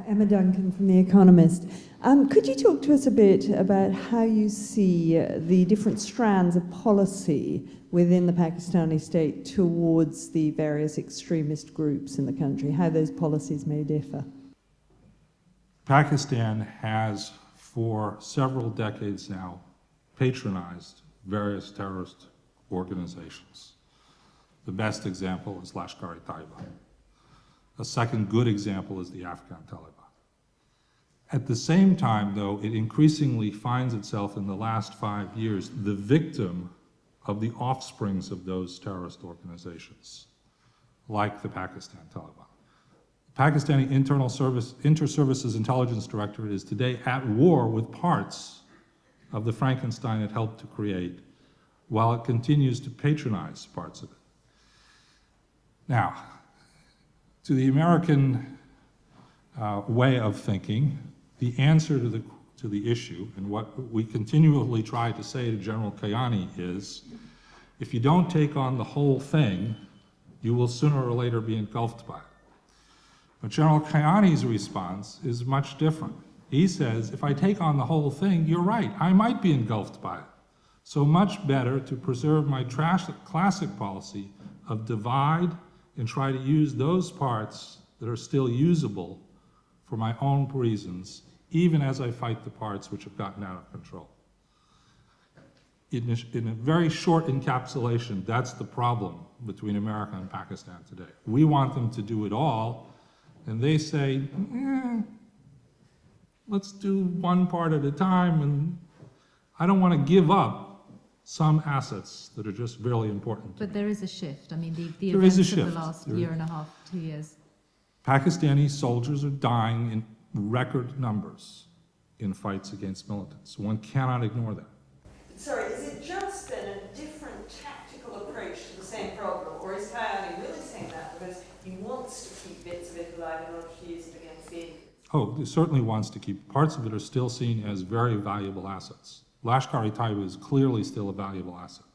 Emma Duncan from The Economist. Could you talk to us a bit about how you see the different strands of policy within the Pakistani state towards the various extremist groups in the country, how those policies may differ? Pakistan has, for several decades now, patronized various terrorist organizations. The best example is Lashkar-e-Taiba. A second good example is the Afghan Taliban. At the same time, though, it increasingly finds itself in the last 5 years the victim of the offsprings of those terrorist organizations, like the Pakistan Taliban. The Pakistani Inter-Services Intelligence Directorate is today at war with parts of the Frankenstein it helped to create, while it continues to patronize parts of it. Now, to the American way of thinking, the answer to the issue, and what we continually try to say to General Kayani is, if you don't take on the whole thing, you will sooner or later be engulfed by it. But General Kayani's response is much different. He says, if I take on the whole thing, you're right, I might be engulfed by it. So much better to preserve my classic policy of divide and try to use those parts that are still usable for my own reasons, even as I fight the parts which have gotten out of control. In a very short encapsulation, that's the problem between America and Pakistan today. We want them to do it all, and they say, let's do one part at a time, and I don't want to give up some assets that are just really important to me. But there is a shift. I mean, the There is a events of shift. the last year and a half, 2 years. Pakistani soldiers are dying in record numbers in fights against militants. One cannot ignore that. Sorry, is it just then a different tactical approach to the same problem, or is Kayani really saying that because he wants to keep bits of it alive in order to use it against the Indians? Oh, he certainly wants to keep parts of it are still seen as very valuable assets. Lashkar-e-Taiba is clearly still a valuable asset.